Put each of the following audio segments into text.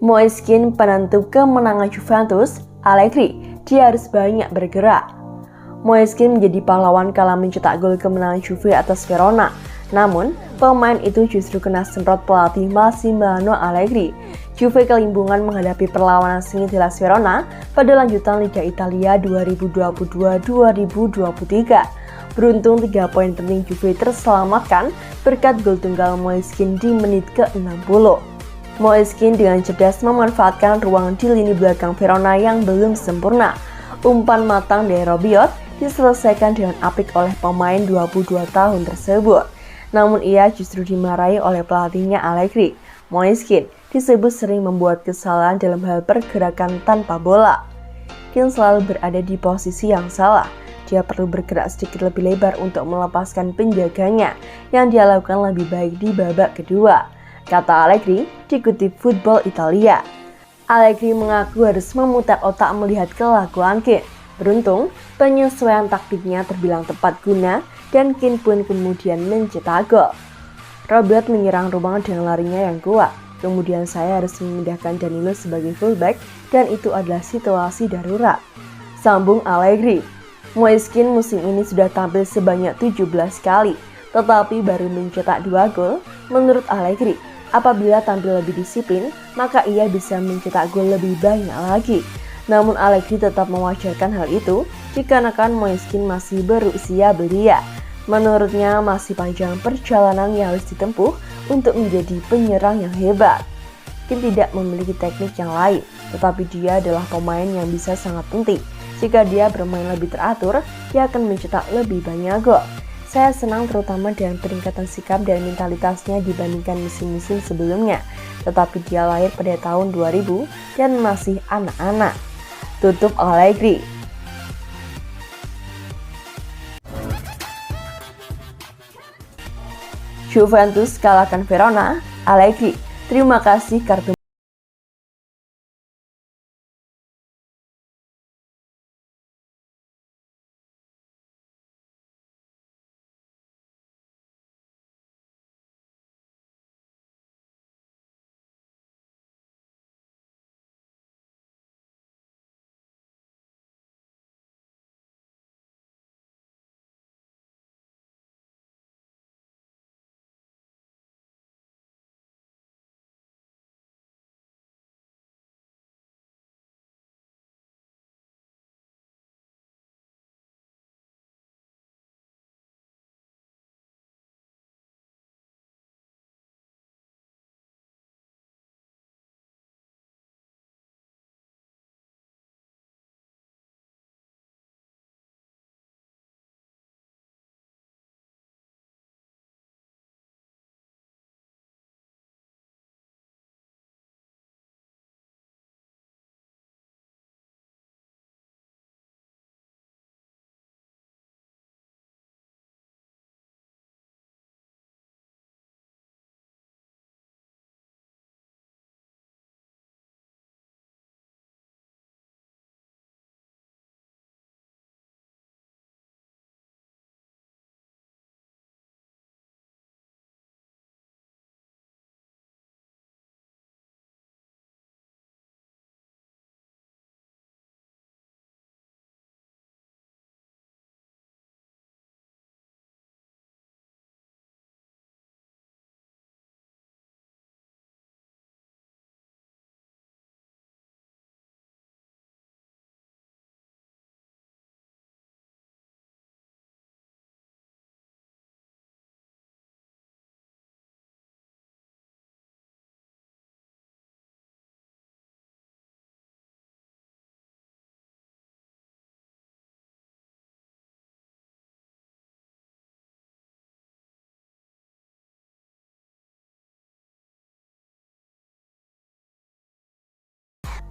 Moiskin penentu kemenangan Juventus, Allegri, dia harus banyak bergerak. Moiskin menjadi pahlawan kala mencetak gol kemenangan Juve atas Verona. Namun, pemain itu justru kena semprot pelatih Massimiliano Allegri. Juve kelimbungan menghadapi perlawanan sengit Hellas Verona pada lanjutan Liga Italia 2022-2023. Beruntung 3 poin penting Juve terselamatkan berkat gol tunggal Moiskin di menit ke-60. Moiskin dengan cerdas memanfaatkan ruang di lini belakang Verona yang belum sempurna. Umpan matang dari Rabiot diselesaikan dengan apik oleh pemain 22 tahun tersebut. Namun ia justru dimarahi oleh pelatihnya Allegri. Moiskin disebut sering membuat kesalahan dalam hal pergerakan tanpa bola. Dia selalu berada di posisi yang salah. Dia perlu bergerak sedikit lebih lebar untuk melepaskan penjaganya yang dia lakukan lebih baik di babak kedua, kata Allegri dikutip Football Italia. Allegri mengaku harus memutar otak melihat kelakuan Kean. Beruntung, penyesuaian taktiknya terbilang tepat guna dan Kean pun kemudian mencetak gol. Robert menyerang ruang dengan larinya yang kuat. Kemudian saya harus memindahkan Danilo sebagai fullback dan itu adalah situasi darurat, sambung Allegri. Moiskin musim ini sudah tampil sebanyak 17 kali, tetapi baru mencetak 2 gol. Menurut Allegri, apabila tampil lebih disiplin, maka ia bisa mencetak gol lebih banyak lagi. Namun Allegri tetap mewajarkan hal itu dikarenakan Moiskin masih berusia belia. Menurutnya masih panjang perjalanan yang harus ditempuh untuk menjadi penyerang yang hebat. Kean tidak memiliki teknik yang lain, tetapi dia adalah pemain yang bisa sangat penting. Jika dia bermain lebih teratur, dia akan mencetak lebih banyak gol. Saya senang terutama dengan peningkatan sikap dan mentalitasnya dibandingkan musim-musim sebelumnya. Tetapi dia lahir pada tahun 2000 dan masih anak-anak, tutup Allegri. Juventus kalahkan Verona, Allegri, terima kasih kartu.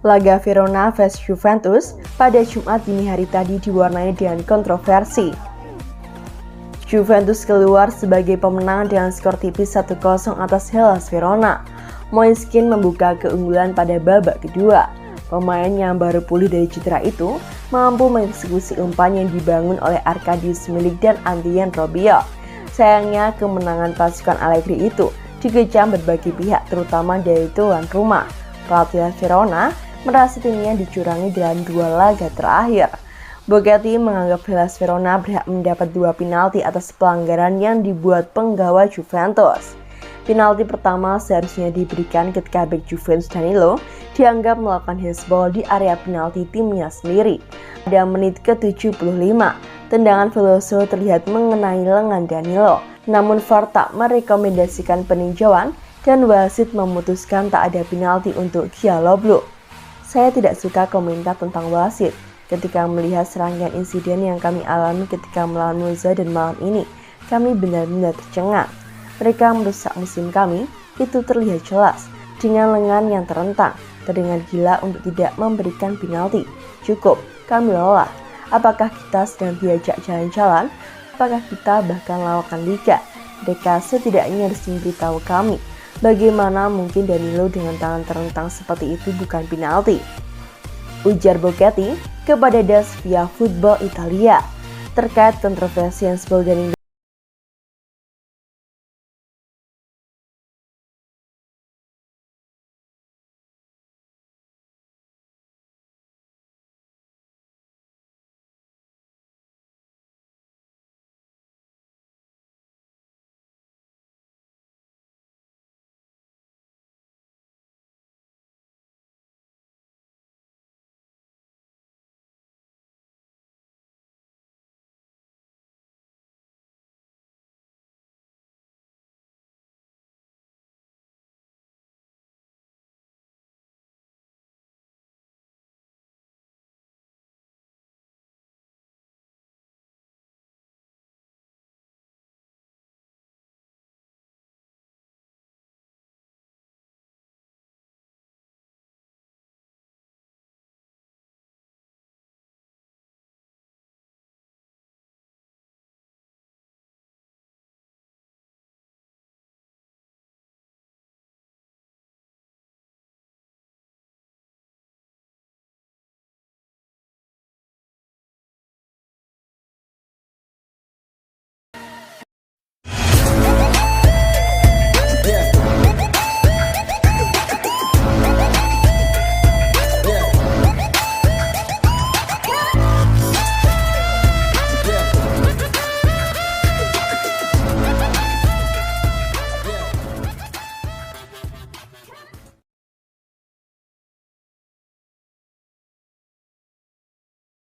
Laga Verona vs Juventus pada Jumat dini hari tadi diwarnai dengan kontroversi. Juventus keluar sebagai pemenang dengan skor tipis 1-0 atas Hellas Verona. Moiskin membuka keunggulan pada babak kedua. Pemain yang baru pulih dari cedera itu mampu mengeksekusi umpan yang dibangun oleh Arkadiusz Milik dan Adrien Rabiot. Sayangnya kemenangan pasukan Allegri itu dikecam berbagai pihak terutama dari tuan rumah. pelatih Verona merasa timnya dicurangi dalam 2 laga terakhir. Bogetti menganggap Hellas Verona berhak mendapat 2 penalti atas pelanggaran yang dibuat penggawa Juventus. Penalti pertama seharusnya diberikan ketika bek Juventus Danilo dianggap melakukan handsball di area penalti timnya sendiri. Pada menit ke-75, tendangan Veloso terlihat mengenai lengan Danilo. Namun VAR tak merekomendasikan peninjauan dan wasit memutuskan tak ada penalti untuk Çalhanoğlu. Saya tidak suka komentar tentang wasit ketika melihat serangkaian insiden yang kami alami ketika melawan Monza dan malam ini. Kami benar-benar tercengang. Mereka merusak musim kami, itu terlihat jelas. Dengan lengan yang terentang, terdengar gila untuk tidak memberikan penalti. Cukup, kami lelah. Apakah kita sedang diajak jalan-jalan? Apakah kita bahkan lawakan liga? Mereka setidaknya harus memberitahu kami. Bagaimana mungkin Danilo dengan tangan terentang seperti itu bukan penalti? Ujar Bogetti kepada Das via Football Italia terkait kontroversi handsball Danilo